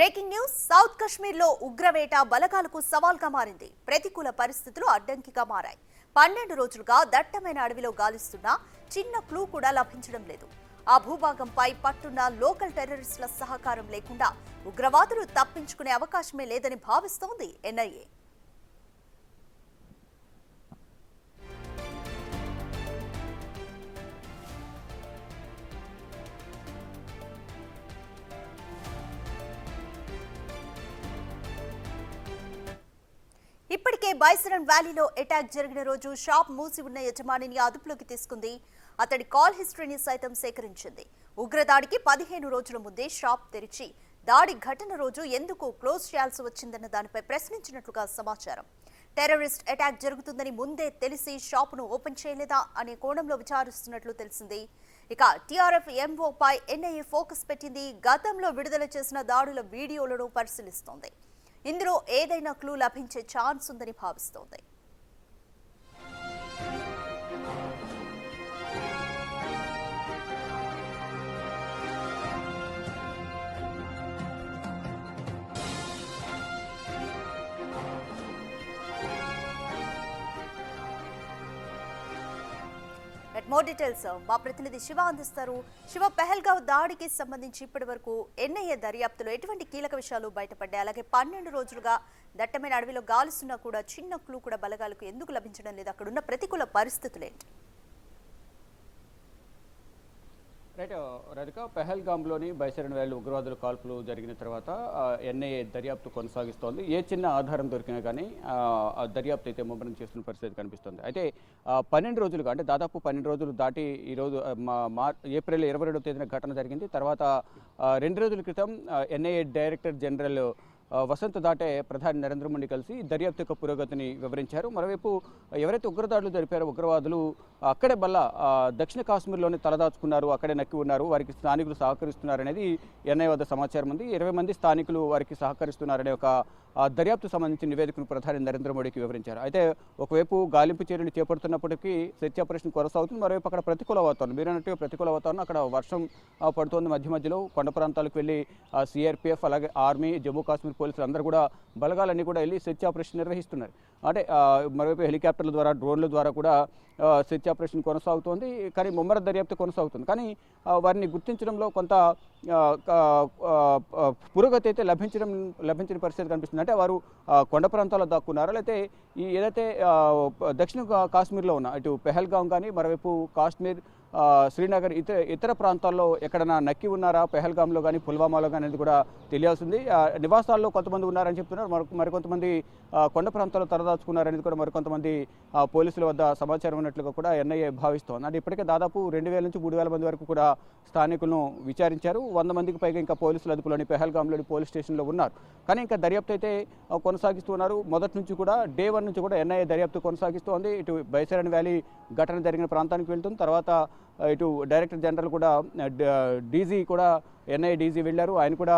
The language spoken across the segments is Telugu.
బ్రేకింగ్ న్యూస్ సౌత్ కశ్మీర్ లో ఉగ్రవేట బలగాలకు సవాల్గా మారింది. ప్రతికూల పరిస్థితులు అడ్డంకిగా మారాయి. 12 రోజులుగా దట్టమైన అడవిలో గాలిస్తున్నా చిన్న క్లూ కూడా లభించడం లేదు. ఆ భూభాగంపై పట్టున్న లోకల్ టెర్రరిస్టుల సహకారం లేకుండా ఉగ్రవాదులు తప్పించుకునే అవకాశమే లేదని భావిస్తోంది ఎన్ఐఏ. ఇప్పటికే బైసరన్ వ్యాలీలో అటాక్ జరిగిన రోజు షాప్ మూసి ఉన్న యజమానిని అదుపులోకి తీసుకుంది. అతడి కాల్ హిస్టరీని సైతం సేకరించింది. ఉగ్రదాడికి 15 రోజుల ముందే షాప్ తెరిచి దాడి ఘటన రోజు ఎందుకు క్లోజ్ చేయాల్సి వచ్చిందన్న దానిపై ప్రశ్నించినట్లుగా సమాచారం. టెర్రరిస్ట్ అటాక్ జరుగుతుందని ముందే తెలిసి షాపును ఓపెన్ చేయలేదా అనే కోణంలో విచారిస్తున్నట్లు తెలిసింది. ఇక టీఆర్ఎఫ్ ఎంఓపై ఎన్ఐఏ ఫోకస్ పెట్టింది. గతంలో విడుదల చేసిన దాడుల వీడియోలను పరిశీలిస్తోంది. ఇందులో ఏదైనా క్లూ లభించే ఛాన్స్ ఉందని భావిస్తోంది. మోర్ డీటెయిల్స్ మా ప్రతినిధి శివ అందిస్తారు. శివ, పెహల్గావ్ దాడికి సంబంధించి ఇప్పటి వరకు ఎన్ఐఏ దర్యాప్తులో ఎటువంటి కీలక విషయాలు బయటపడ్డాయి? అలాగే 12 రోజులుగా దట్టమైన అడవిలో గాలిస్తున్నా కూడా చిన్న క్లూ కూడా బలగాలకు ఎందుకు లభించడం లేదు? అక్కడున్న ప్రతికూల పరిస్థితులు ఏంటి? రైట్ రజిక, పెహల్గాంలోని బైసరన్ వ్యాలీ ఉగ్రవాదుల కాల్పులు జరిగిన తర్వాత ఎన్ఐఏ దర్యాప్తు కొనసాగిస్తోంది. ఏ చిన్న ఆధారం దొరికినా కానీ దర్యాప్తు అయితే ముమ్మరం చేస్తున్న పరిస్థితి కనిపిస్తుంది. అయితే 12 రోజులుగా, అంటే దాదాపు 12 రోజులు దాటి ఈరోజు ఏప్రిల్ 22వ తేదీన ఘటన జరిగింది. తర్వాత 2 రోజుల క్రితం ఎన్ఐఏ డైరెక్టర్ జనరల్ వసంత్ దాటే ప్రధాని నరేంద్ర మోడీ కలిసి దర్యాప్తు యొక్క పురోగతిని వివరించారు. మరోవైపు ఎవరైతే ఉగ్రదాడులు జరిపారో ఉగ్రవాదులు అక్కడే దక్షిణ కాశ్మీర్లోనే తలదాచుకున్నారు, అక్కడే నక్కి ఉన్నారు, వారికి స్థానికులు సహకరిస్తున్నారనేది ఎన్ఐఏ వద్ద సమాచారం ఉంది. 20 మంది స్థానికులు వారికి సహకరిస్తున్నారనే ఒక దర్యాప్తు సంబంధించిన నివేదికను ప్రధాని నరేంద్ర మోడీకి వివరించారు. అయితే ఒకవైపు గాలింపు చర్యలు చేపడుతున్నప్పటికీ సెర్చ్ ఆపరేషన్ కొనసాగుతుంది. మరోవైపు అక్కడ ప్రతికూల వాతావరణం, మీరు అన్నట్టుగా ప్రతికూల వాతావరణం, అక్కడ వర్షం పడుతోంది. మధ్యలో కొండ ప్రాంతాలకు వెళ్ళి సిఆర్పిఎఫ్ అలాగే ఆర్మీ, జమ్మూ కాశ్మీర్ పోలీసులు అందరూ కూడా బలగాలన్నీ కూడా వెళ్ళి సెర్చ్ ఆపరేషన్ నిర్వహిస్తున్నారు. అంటే మరోవైపు హెలికాప్టర్ల ద్వారా, డ్రోన్ల ద్వారా కూడా సెర్చ్ ఆపరేషన్ కొనసాగుతోంది. కానీ ముమ్మర దర్యాప్తు కొనసాగుతుంది. కానీ వారిని గుర్తించడంలో కొంత పురోగతి అయితే లభించిన పరిస్థితి కనిపిస్తుంది. అంటే వారు కొండ ప్రాంతాల్లో దాక్కున్నారా, లేకపోతే ఈ ఏదైతే దక్షిణ కాశ్మీర్లో ఉన్న ఇటు పెహల్గాం కానీ మరోవైపు కాశ్మీర్, శ్రీనగర్ ఇతర ప్రాంతాల్లో ఎక్కడైనా నక్కి ఉన్నారా, పెహల్గాంలో కానీ పుల్వామాలో కానీ అనేది కూడా తెలియాల్సింది. నివాసాల్లో కొంతమంది ఉన్నారని చెప్తున్నారు, మరికొంతమంది కొండ ప్రాంతాల్లో తలదాచుకున్నారనేది కూడా మరికొంతమంది పోలీసుల వద్ద సమాచారం ఉన్నట్లుగా కూడా ఎన్ఐఏ భావిస్తోంది. అంటే ఇప్పటికే దాదాపు 2000 నుంచి 3000 మంది వరకు కూడా స్థానికులను విచారించారు. 100 మందికి పైగా ఇంకా పోలీసుల అదుపులోని పెహల్గాంలోని పోలీస్ స్టేషన్లో ఉన్నారు. కానీ ఇంకా దర్యాప్తు అయితే కొనసాగిస్తున్నారు. మొదటి నుంచి కూడా డే 1 నుంచి కూడా ఎన్ఐఏ దర్యాప్తు కొనసాగిస్తోంది. ఇటు బైసరన్ వ్యాలీ ఘటన జరిగిన ప్రాంతానికి వెళ్తుంది. తర్వాత ఇటు డైరెక్టర్ జనరల్ కూడా డీజీ కూడా ఎన్ఐఏ డీజీ వెళ్ళారు. ఆయన కూడా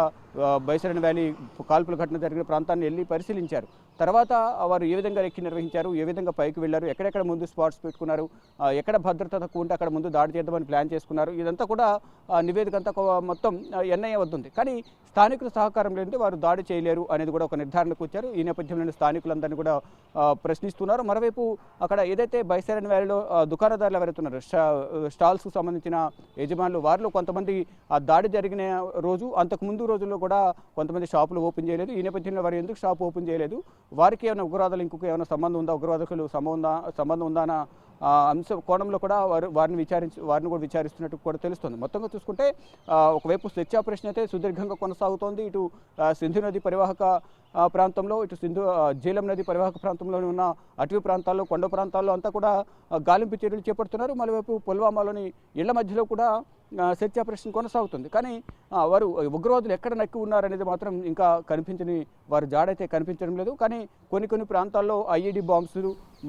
బైసరన్ వ్యాలీ కాల్పుల ఘటన జరిగిన ప్రాంతాన్ని వెళ్ళి పరిశీలించారు. తర్వాత వారు ఏ విధంగా రెక్కి నిర్వహించారు, ఏ విధంగా పైకి వెళ్ళారు, ఎక్కడెక్కడ ముందు స్పాట్స్ పెట్టుకున్నారు, ఎక్కడ భద్రత తక్కువ ఉంటే అక్కడ ముందు దాడి చేద్దామని ప్లాన్ చేసుకున్నారు. ఇదంతా కూడా నివేదిక అంతా మొత్తం ఎన్ఐఏ వద్దుంది. కానీ స్థానికుల సహకారం లేదంటే వారు దాడి చేయలేరు అనేది కూడా ఒక నిర్ధారణకు వచ్చారు. ఈ నేపథ్యంలో స్థానికులందరినీ కూడా ప్రశ్నిస్తున్నారు. మరోవైపు అక్కడ ఏదైతే బైసరన్ వ్యాలీలో దుకాణదారులు ఎవరైతున్నారు, స్టాల్స్కు సంబంధించిన యజమానులు, వారిలో కొంతమంది ఆ దాడి జరిగిన రోజు అంతకు ముందు రోజుల్లో కూడా కొంతమంది షాపులు ఓపెన్ చేయలేదు. ఈ నేపథ్యంలో వారు ఎందుకు షాప్ ఓపెన్ చేయలేదు, వారికి ఏమైనా ఉగ్రవాదులు ఇంకొక ఏమైనా సంబంధం ఉందా, ఉగ్రవాదులు సంబంధం ఉందా అన్న అంశ కోణంలో కూడా వారిని కూడా విచారిస్తున్నట్టు కూడా తెలుస్తుంది. మొత్తంగా చూసుకుంటే ఒకవైపు సెర్చ్ ఆపరేషన్ అయితే సుదీర్ఘంగా కొనసాగుతోంది. ఇటు సింధు నది పరివాహక ప్రాంతంలో, ఇటు జీలం నది పరివాహక ప్రాంతంలోని ఉన్న అటవీ ప్రాంతాల్లో, కొండ ప్రాంతాల్లో అంతా కూడా గాలింపు చర్యలు చేపడుతున్నారు. మరోవైపు పుల్వామాలోని ఇళ్ల మధ్యలో కూడా సెర్చ్ ఆపరేషన్ కొనసాగుతుంది. కానీ వారు ఉగ్రవాదులు ఎక్కడ నక్కి ఉన్నారనేది మాత్రం ఇంకా వారి జాడైతే కనిపించడం లేదు. కానీ కొన్ని ప్రాంతాల్లో ఐఈడీ బాంబ్స్,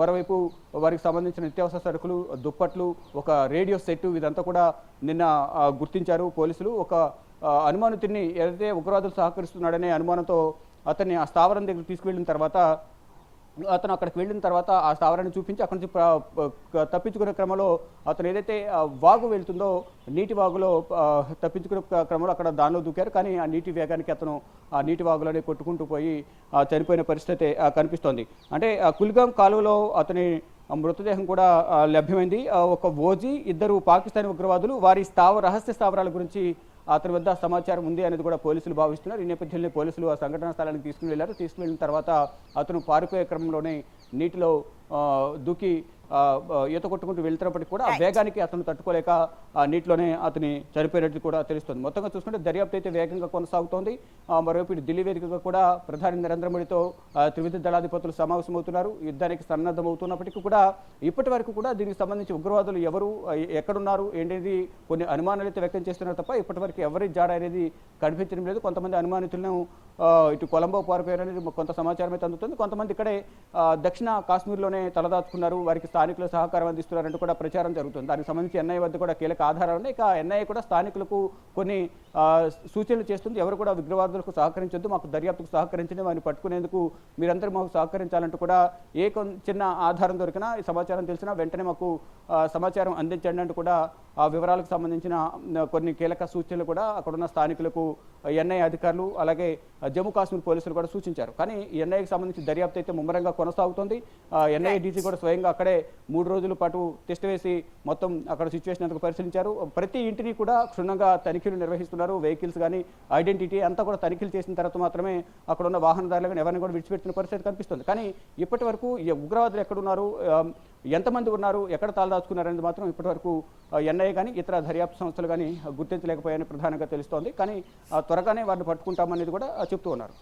మరోవైపు వారికి సంబంధించిన నిత్యావసర సరుకులు, దుప్పట్లు, ఒక రేడియో సెట్, ఇదంతా కూడా నిన్న గుర్తించారు పోలీసులు. ఒక అనుమానితుడిని, ఏదైతే ఉగ్రవాదులు సహకరిస్తున్నాడనే అనుమానంతో అతన్ని ఆ స్థావరం దగ్గర తీసుకువెళ్ళిన తర్వాత అతను అక్కడికి వెళ్ళిన తర్వాత ఆ స్థావరాన్ని చూపించి అక్కడి నుంచి తప్పించుకునే క్రమంలో అతను ఏదైతే వాగు వెళ్తుందో నీటి వాగులో తప్పించుకునే క్రమంలో అక్కడ దానిలో దూకారు. కానీ ఆ నీటి వేగానికి అతను ఆ నీటి వాగులోనే కొట్టుకుంటూ పోయి చనిపోయిన పరిస్థితి కనిపిస్తోంది. అంటే కుల్గాం కాలువలో అతని మృతదేహం కూడా లభ్యమైంది. ఒక ఓజీ, 2 పాకిస్తానీ ఉగ్రవాదులు, వారి రహస్య స్థావరాల గురించి అతని వద్ద సమాచారం ఉంది అనేది కూడా పోలీసులు భావిస్తున్నారు. ఈ నేపథ్యంలో పోలీసులు ఆ సంఘటనా స్థలానికి తీసుకుని వెళ్ళారు. తీసుకువెళ్ళిన తర్వాత అతను పారిపోయే క్రమంలోనే నీటిలో దూకి ఈత కొట్టుకుంటూ వెళ్తున్నప్పటికీ కూడా ఆ వేగానికి అతను తట్టుకోలేక నీటిలోనే అతని చనిపోయినట్టు కూడా తెలుస్తుంది. మొత్తంగా చూసుకుంటే దర్యాప్తు అయితే వేగంగా కొనసాగుతోంది. మరోవైపు ఇటు ఢిల్లీ వేదికగా కూడా ప్రధాని నరేంద్ర మోడీతో త్రివిధ దళాధిపతులు సమావేశమవుతున్నారు. యుద్ధానికి సన్నద్ధమవుతున్నప్పటికీ కూడా ఇప్పటి వరకు కూడా దీనికి సంబంధించి ఉగ్రవాదులు ఎవరు, ఎక్కడున్నారు ఏంటనేది కొన్ని అనుమానాలు అయితే వ్యక్తం చేస్తున్నారు తప్ప ఇప్పటి వరకు ఎవరి జాడ అనేది కనిపించడం లేదు. కొంతమంది అనుమానితులను ఇటు కొలంబో పారిపోయారనేది కొంత సమాచారం అయితే అందుతుంది. కొంతమంది ఇక్కడే దక్షిణ కాశ్మీర్లోనే తలదాచుకున్నారు, వారికి స్థానికులు సహకారం అందిస్తున్నారంటూ కూడా ప్రచారం జరుగుతుంది. దానికి సంబంధించి ఎన్ఐఏ వద్ద కూడా కీలక ఆధారాలు ఉన్నాయి. ఇక ఎన్ఐఏ కూడా స్థానికులకు కొన్ని సూచనలు చేస్తుంది. ఎవరు కూడా ఉగ్రవాదులకు సహకరించొద్దు, మాకు దర్యాప్తుకు సహకరించండి, వారిని పట్టుకునేందుకు మీరందరూ మాకు సహకరించాలంటూ కూడా చిన్న ఆధారం దొరికినా, ఈ సమాచారం తెలిసినా వెంటనే మాకు సమాచారం అందించండి అంటూ కూడా ఆ వివరాలకు సంబంధించిన కొన్ని కీలక సూచనలు కూడా అక్కడున్న స్థానికులకు ఎన్ఐఏ అధికారులు అలాగే జమ్మూ కాశ్మీర్ పోలీసులు కూడా సూచించారు. కానీ ఎన్ఐఏకి సంబంధించి దర్యాప్తు అయితే ముమ్మరంగా కొనసాగుతోంది. ఎన్ఐఏ డీసీ కూడా స్వయంగా అక్కడే 3 రోజుల పాటు టెస్ట్ వేసి మొత్తం అక్కడ సిచ్యువేషన్ అంతా పరిశీలించారు. ప్రతి ఇంటిని కూడా క్షుణ్ణంగా తనిఖీలు నిర్వహిస్తున్నారు. వెహికల్స్ కానీ ఐడెంటిటీ అంతా కూడా తనిఖీలు చేసిన తర్వాత మాత్రమే అక్కడ ఉన్న వాహనదారులు కానీ ఎవరిని కూడా విడిచిపెట్టిన పరిస్థితి కనిపిస్తుంది. కానీ ఇప్పటి వరకు ఉగ్రవాదులు ఎక్కడున్నారు, ఎంతమంది ఉన్నారు, ఎక్కడ తాళదాచుకున్నారు అనేది మాత్రం ఇప్పటి వరకు ఎన్ఐఏ కానీ ఇతర దర్యాప్తు సంస్థలు కానీ గుర్తించలేకపోయాయని ప్రధానంగా తెలుస్తోంది. కానీ త్వరగానే వారిని పట్టుకుంటామనేది కూడా చెప్తూ ఉన్నారు.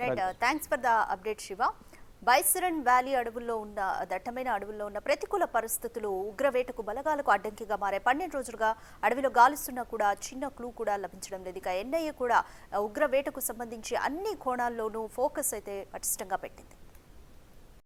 Right, thanks for the update Shiva. Baisaran valley అడవుల్లో ఉన్న దట్టమైన అడవుల్లో ఉన్న ప్రతికూల పరిస్థితులు ఉగ్రవేటకు బలగాలకు అడ్డంకిగా మారే 12 రోజులుగా అడవిలో గాలిస్తున్నా కూడా చిన్న క్లూ కూడా లభించడం లేదు. ఇక ఎన్ఐఏ కూడా ఉగ్రవేటకు సంబంధించి అన్ని కోణాల్లోనూ ఫోకస్ అయితే పటిష్టంగా పెట్టింది.